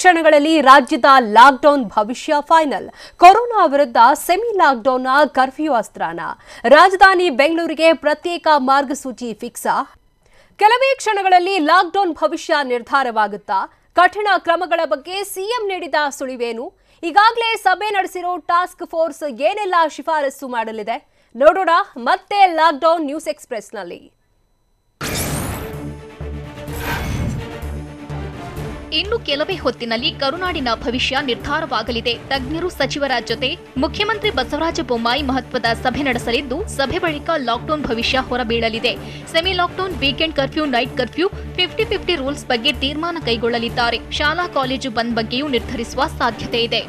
ಕ್ಷಣಗಳಲ್ಲಿ ರಾಜ್ಯದ ಲಾಕ್ಡೌನ್ ಭವಿಷ್ಯ ಫೈನಲ್. ಕೊರೋನಾ ವಿರುದ್ಧ ಸೆಮಿ ಲಾಕ್ಡೌನ್ನ ಕರ್ಫ್ಯೂ ಅಸ್ತ್ರನ ರಾಜಧಾನಿ ಬೆಂಗಳೂರಿಗೆ ಪ್ರತ್ಯೇಕ ಮಾರ್ಗಸೂಚಿ ಫಿಕ್ಸ್. ಕೆಲವೇ ಕ್ಷಣಗಳಲ್ಲಿ ಲಾಕ್ಡೌನ್ ಭವಿಷ್ಯ ನಿರ್ಧಾರವಾಗುತ್ತಾ? ಕಠಿಣ ಕ್ರಮಗಳ ಬಗ್ಗೆ ಸಿಎಂ ನೀಡಿದ ಸುಳಿವೇನು? ಈಗಾಗಲೇ ಸಭೆ ನಡೆಸಿರೋ ಟಾಸ್ಕ್ ಫೋರ್ಸ್ ಏನೆಲ್ಲ ಶಿಫಾರಸು ಮಾಡಲಿದೆ ನೋಡೋಣ ಮತ್ತೆ ಲಾಕ್ಡೌನ್ ನ್ಯೂಸ್ ಎಕ್ಸ್‌ಪ್ರೆಸ್‌ನಲ್ಲಿ. ಇನ್ನು ಕೆಲವೇ ಹೊತ್ತಿನಲ್ಲಿ ಕರುನಾಡಿನ ಭವಿಷ್ಯ ನಿರ್ಧಾರವಾಗಲಿದೆ. ತಜ್ಞರು, ಸಚಿವರ ಜೊತೆ ಮುಖ್ಯಮಂತ್ರಿ ಬಸವರಾಜ ಬೊಮ್ಮಾಯಿ ಮಹತ್ವದ ಸಭೆ ನಡೆಸಲಿದ್ದು, ಸಭೆ ಬಳಿಕ ಲಾಕ್ಡೌನ್ ಭವಿಷ್ಯ ಹೊರಬೀಳಲಿದೆ. Semi lockdown, weekend curfew, night curfew, 50-50 rules ಬಗ್ಗೆ ತೀರ್ಮಾನ ಕೈಗೊಳ್ಳಲಿದ್ದಾರೆ. ಶಾಲಾ ಕಾಲೇಜು ಬಂದ್ ಬಗ್ಗೆಯೂ ನಿರ್ಧರಿಸುವ ಸಾಧ್ಯತೆ ಇದೆ.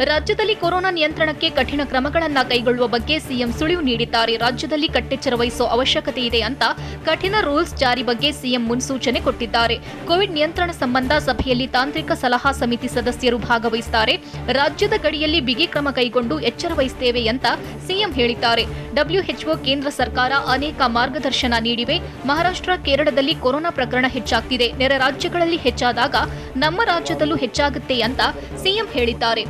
ರಾಜ್ಯದಲ್ಲಿ ಕೊರೋನಾ ನಿಯಂತ್ರಣಕ್ಕೆ ಕಠಿಣ ಕ್ರಮಗಳನ್ನು ಕೈಗೊಳ್ಳುವ ಬಗ್ಗೆ ಸಿಎಂ ಸುಳಿವು ನೀಡಿದ್ದಾರೆ. ರಾಜ್ಯದಲ್ಲಿ ಕಟ್ಟೆಚ್ಚರ ವಹಿಸುವ ಅವಶ್ಯಕತೆ ಇದೆ ಅಂತ ಕಠಿಣ ರೂಲ್ಸ್ ಜಾರಿ ಬಗ್ಗೆ ಸಿಎಂ ಮುನ್ಸೂಚನೆ ಕೊಟ್ಟಿದ್ದಾರೆ. ಕೋವಿಡ್ ನಿಯಂತ್ರಣ ಸಂಬಂಧ ಸಭೆಯಲ್ಲಿ ತಾಂತ್ರಿಕ ಸಲಹಾ ಸಮಿತಿ ಸದಸ್ಯರು ಭಾಗವಹಿಸುತ್ತಾರೆ. ರಾಜ್ಯದ ಗಡಿಯಲ್ಲಿ ಬಿಗಿ ಕ್ರಮ ಕೈಗೊಂಡು ಎಚ್ಚರ ವಹಿಸುತ್ತೇವೆ ಅಂತ ಸಿಎಂ ಹೇಳಿದ್ದಾರೆ. WHO, ಕೇಂದ್ರ ಸರ್ಕಾರ ಅನೇಕ ಮಾರ್ಗದರ್ಶನ ನೀಡಿವೆ. ಮಹಾರಾಷ್ಟ್ರ, ಕೇರಳದಲ್ಲಿ ಕೊರೋನಾ ಪ್ರಕರಣ ಹೆಚ್ಚಾಗ್ತಿದೆ. ನೆರೆ ರಾಜ್ಯಗಳಲ್ಲಿ ಹೆಚ್ಚಾದಾಗ ನಮ್ಮ ರಾಜ್ಯದಲ್ಲೂ ಹೆಚ್ಚಾಗುತ್ತೆ ಅಂತ ಸಿಎಂ ಹೇಳಿದ್ದಾರೆ.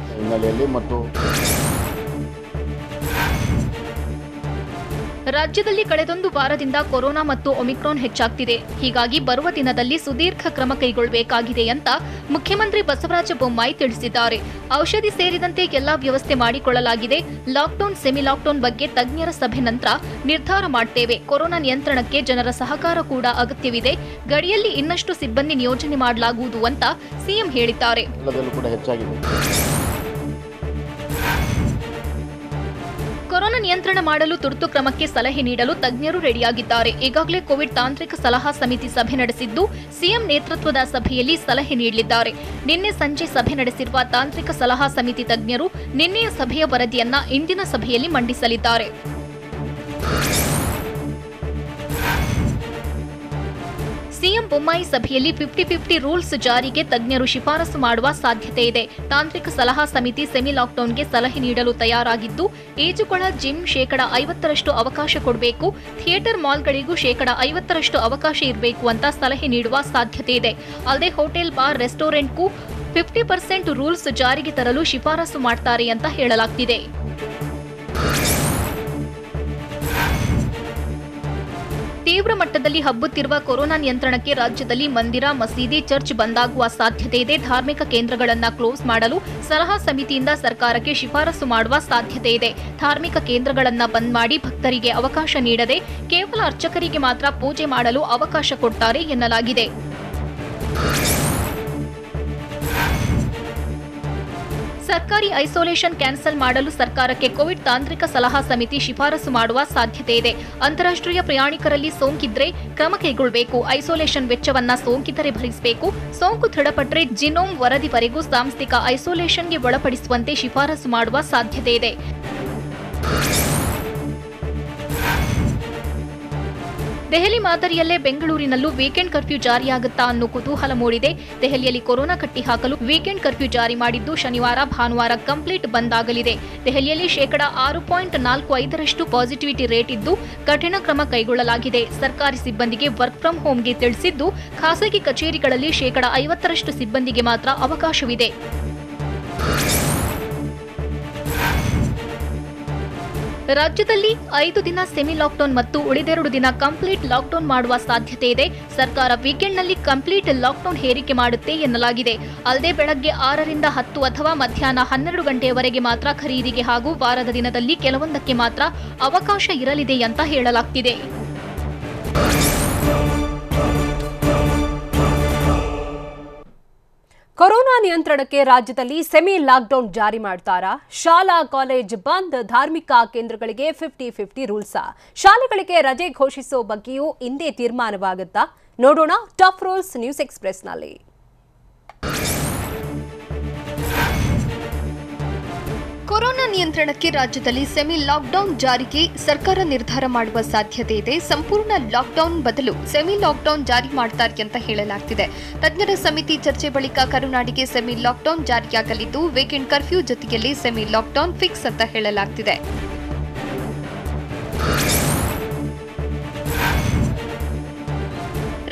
ರಾಜ್ಯದಲ್ಲಿ ಕಳೆದೊಂದು ವಾರದಿಂದ ಕೊರೋನಾ ಮತ್ತು ಒಮಿಕ್ರಾನ್ ಹೆಚ್ಚಾಗ್ತಿದೆ. ಹೀಗಾಗಿ ಬರುವ ದಿನದಲ್ಲಿ ಸುದೀರ್ಘ ಕ್ರಮ ಕೈಗೊಳ್ಳಬೇಕಾಗಿದೆ ಅಂತ ಮುಖ್ಯಮಂತ್ರಿ ಬಸವರಾಜ ಬೊಮ್ಮಾಯಿ ತಿಳಿಸಿದ್ದಾರೆ. ಔಷಧಿ ಸೇರಿದಂತೆ ಎಲ್ಲಾ ವ್ಯವಸ್ಥೆ ಮಾಡಿಕೊಳ್ಳಲಾಗಿದೆ. ಲಾಕ್ಡೌನ್, ಸೆಮಿ ಲಾಕ್ಡೌನ್ ಬಗ್ಗೆ ತಜ್ಞರ ಸಭೆ ನಂತರ ನಿರ್ಧಾರ ಮಾಡ್ತೇವೆ. ಕೊರೋನಾ ನಿಯಂತ್ರಣಕ್ಕೆ ಜನರ ಸಹಕಾರ ಕೂಡ ಅಗತ್ಯವಿದೆ. ಗಡಿಯಲ್ಲಿ ಇನ್ನಷ್ಟು ಸಿಬ್ಬಂದಿ ನಿಯೋಜನೆ ಮಾಡಲಾಗುವುದು ಅಂತ ಸಿಎಂ ಹೇಳಿದ್ದಾರೆ. ಕೊರೋನಾ ನಿಯಂತ್ರಣ ಮಾಡಲು ತುರ್ತು ಕ್ರಮಕ್ಕೆ ಸಲಹೆ ನೀಡಲು ತಜ್ಞರು ರೆಡಿಯಾಗಿದ್ದಾರೆ. ಈಗಾಗಲೇ ಕೋವಿಡ್ ತಾಂತ್ರಿಕ ಸಲಹಾ ಸಮಿತಿ ಸಭೆ ನಡೆಸಿದ್ದು, ಸಿಎಂ ನೇತೃತ್ವದ ಸಭೆಯಲ್ಲಿ ಸಲಹೆ ನೀಡಲಿದ್ದಾರೆ. ನಿನ್ನೆ ಸಂಜೆ ಸಭೆ ನಡೆಸಿರುವ ತಾಂತ್ರಿಕ ಸಲಹಾ ಸಮಿತಿ ತಜ್ಞರು ನಿನ್ನೆಯ ಸಭೆಯ ವರದಿಯನ್ನ ಇಂದಿನ ಸಭೆಯಲ್ಲಿ ಮಂಡಿಸಲಿದ್ದಾರೆ. ಸಿಎಂ ಬೊಮ್ಮಾಯಿ ಸಭೆಯಲ್ಲಿ 50-50 ರೂಲ್ಸ್ ಜಾರಿಗೆ ತಜ್ಞರು ಶಿಫಾರಸು ಮಾಡುವ ಸಾಧ್ಯತೆ ಇದೆ. ತಾಂತ್ರಿಕ ಸಲಹಾ ಸಮಿತಿ ಸೆಮಿ ಲಾಕ್ಡೌನ್ಗೆ ಸಲಹೆ ನೀಡಲು ತಯಾರಾಗಿದ್ದು, ಈಜುಕೊಳ, ಜಿಮ್ 50% ಅವಕಾಶ ಕೊಡಬೇಕು, ಥಿಯೇಟರ್, ಮಾಲ್ಗಳಿಗೂ 50% ಅವಕಾಶ ಇರಬೇಕು ಅಂತ ಸಲಹೆ ನೀಡುವ ಸಾಧ್ಯತೆ ಇದೆ. ಅಲ್ಲದೆ ಹೋಟೆಲ್, ಬಾರ್, ರೆಸ್ಟೋರೆಂಟ್ಗೂ 50% ರೂಲ್ಸ್ ಜಾರಿಗೆ ತರಲು ಶಿಫಾರಸು ಮಾಡ್ತಾರೆ ಅಂತ ಹೇಳಲಾಗ್ತಿದೆ. ತೀವ್ರ ಮಟ್ಟದಲ್ಲಿ ಹಬ್ಬುತ್ತಿರುವ ಕೊರೋನಾ ನಿಯಂತ್ರಣಕ್ಕೆ ರಾಜ್ಯದಲ್ಲಿ ಮಂದಿರ, ಮಸೀದಿ, ಚರ್ಚ್ ಬಂದಾಗುವ ಸಾಧ್ಯತೆ ಇದೆ. ಧಾರ್ಮಿಕ ಕೇಂದ್ರಗಳನ್ನು ಕ್ಲೋಸ್ ಮಾಡಲು ಸಲಹಾ ಸಮಿತಿಯಿಂದ ಸರ್ಕಾರಕ್ಕೆ ಶಿಫಾರಸು ಮಾಡುವ ಸಾಧ್ಯತೆ ಇದೆ. ಧಾರ್ಮಿಕ ಕೇಂದ್ರಗಳನ್ನು ಬಂದ್ ಮಾಡಿ ಭಕ್ತರಿಗೆ ಅವಕಾಶ ನೀಡದೆ ಕೇವಲ ಅರ್ಚಕರಿಗೆ ಮಾತ್ರ ಪೂಜೆ ಮಾಡಲು ಅವಕಾಶ ಕೊಡ್ತಾರೆ ಎನ್ನಲಾಗಿದೆ. ಸರ್ಕಾರಿ ಐಸೋಲೇಷನ್ ಕ್ಯಾನ್ಸಲ್ ಮಾಡಲು ಸರ್ಕಾರಕ್ಕೆ ಕೋವಿಡ್ ತಾಂತ್ರಿಕ ಸಲಹಾ ಸಮಿತಿ ಶಿಫಾರಸು ಮಾಡುವ ಸಾಧ್ಯತೆ ಇದೆ. ಅಂತಾರಾಷ್ಟ್ರೀಯ ಪ್ರಯಾಣಿಕರಲ್ಲಿ ಸೋಂಕಿದ್ರೆ ಕ್ರಮ ಕೈಗೊಳ್ಳಬೇಕು. ಐಸೋಲೇಷನ್ ವೆಚ್ಚವನ್ನ ಸೋಂಕಿತರೇ ಭರಿಸಬೇಕು. ಸೋಂಕು ದೃಢಪಟ್ಟರೆ ಜಿನೋಮ್ ವರದಿವರೆಗೂ ಸಾಂಸ್ಥಿಕ ಐಸೋಲೇಷನ್ಗೆ ಒಳಪಡಿಸುವಂತೆ ಶಿಫಾರಸು ಮಾಡುವ ಸಾಧ್ಯತೆ ಇದೆ. ದೆಹಲಿ ಮಾದರಿಯಲ್ಲೇ ಬೆಂಗಳೂರಿನಲ್ಲೂ ವೀಕೆಂಡ್ ಕರ್ಫ್ಯೂ ಜಾರಿಯಾಗುತ್ತಾ ಅನ್ನೋ ಕುತೂಹಲ ಮೂಡಿದೆ. ದೆಹಲಿಯಲ್ಲಿ ಕೊರೋನಾ ಕಟ್ಟಿ ಹಾಕಲು ವೀಕೆಂಡ್ ಕರ್ಫ್ಯೂ ಜಾರಿ ಮಾಡಿದ್ದು, ಶನಿವಾರ, ಭಾನುವಾರ ಕಂಪ್ಲೀಟ್ ಬಂದ್ ಆಗಲಿದೆ. ದೆಹಲಿಯಲ್ಲಿ 6.45% ಪಾಸಿಟಿವಿಟಿ ರೇಟ್ ಇದ್ದು, ಕಠಿಣ ಕ್ರಮ ಕೈಗೊಳ್ಳಲಾಗಿದೆ. ಸರ್ಕಾರಿ ಸಿಬ್ಬಂದಿಗೆ ವರ್ಕ್ ಫ್ರಂ ಹೋಮ್ಗೆ ತಿಳಿಸಿದ್ದು, ಖಾಸಗಿ ಕಚೇರಿಗಳಲ್ಲಿ 50% ಸಿಬ್ಬಂದಿಗೆ ಮಾತ್ರ ಅವಕಾಶವಿದೆ. ರಾಜ್ಯದಲ್ಲಿ 5 ದಿನ ಸೆಮಿ ಲಾಕ್ಡೌನ್ ಮತ್ತು ಉಳಿದೆರಡು ದಿನ ಕಂಪ್ಲೀಟ್ ಲಾಕ್ಡೌನ್ ಮಾಡುವ ಸಾಧ್ಯತೆ ಇದೆ. ಸರ್ಕಾರ ವೀಕೆಂಡ್ನಲ್ಲಿ ಕಂಪ್ಲೀಟ್ ಲಾಕ್ಡೌನ್ ಹೇರಿಕೆ ಮಾಡುತ್ತೆ ಎನ್ನಲಾಗಿದೆ. ಅಲ್ಲದೆ ಬೆಳಗ್ಗೆ 6ರಿಂದ 10 ಅಥವಾ ಮಧ್ಯಾಹ್ನ 12 ಗಂಟೆಯವರೆಗೆ ಮಾತ್ರ ಖರೀದಿಗೆ ಹಾಗೂ ವಾರದ ದಿನದಲ್ಲಿ ಕೆಲವೊಂದಕ್ಕೆ ಮಾತ್ರ ಅವಕಾಶ ಇರಲಿದೆ ಅಂತ ಹೇಳಲಾಗ್ತಿದೆ. ಕೊರೋನಾ ನಿಯಂತ್ರಣಕ್ಕೆ ರಾಜ್ಯದಲ್ಲಿ ಸೆಮಿ ಲಾಕ್ಡೌನ್ ಜಾರಿ ಮಾಡ್ತಾರಾ? ಶಾಲಾ ಕಾಲೇಜ್ ಬಂದ್, ಧಾರ್ಮಿಕ ಕೇಂದ್ರಗಳಿಗೆ 50-50 ರೂಲ್ಸ್. ಶಾಲೆಗಳಿಗೆ ರಜೆ ಘೋಷಿಸೋ ಬಗ್ಗೆಯೂ ಇಂದೇ ತೀರ್ಮಾನವಾಗುತ್ತಾ? ನೋಡೋಣ ಟಾಪ್ ರೂಲ್ಸ್ ನ್ಯೂಸ್ ಎಕ್ಸ್‌ಪ್ರೆಸ್‌ನಲ್ಲಿ. ಕೊರೋನಾ ನಿಯಂತ್ರಣಕ್ಕೆ ರಾಜ್ಯದಲ್ಲಿ ಸೆಮಿ ಲಾಕ್ಡೌನ್ ಜಾರಿಗೆ ಸರ್ಕಾರ ನಿರ್ಧಾರ ಮಾಡುವ ಸಾಧ್ಯತೆ ಇದೆ. ಸಂಪೂರ್ಣ ಲಾಕ್ಡೌನ್ ಬದಲು ಸೆಮಿ ಲಾಕ್ಡೌನ್ ಜಾರಿ ಮಾಡ್ತಾರೆ ಅಂತ ಹೇಳಲಾಗ್ತಿದೆ. ತಜ್ಞರ ಸಮಿತಿ ಚರ್ಚೆ ಬಳಿಕ ಕರುನಾಡಿಗೆ ಸೆಮಿ ಲಾಕ್ಡೌನ್ ಜಾರಿಯಾಗಲಿದ್ದು, ವೀಕೆಂಡ್ ಕರ್ಫ್ಯೂ ಜೊತೆಯಲ್ಲಿ ಸೆಮಿ ಲಾಕ್ಡೌನ್ ಫಿಕ್ಸ್ ಅಂತ ಹೇಳಲಾಗ್ತಿದೆ.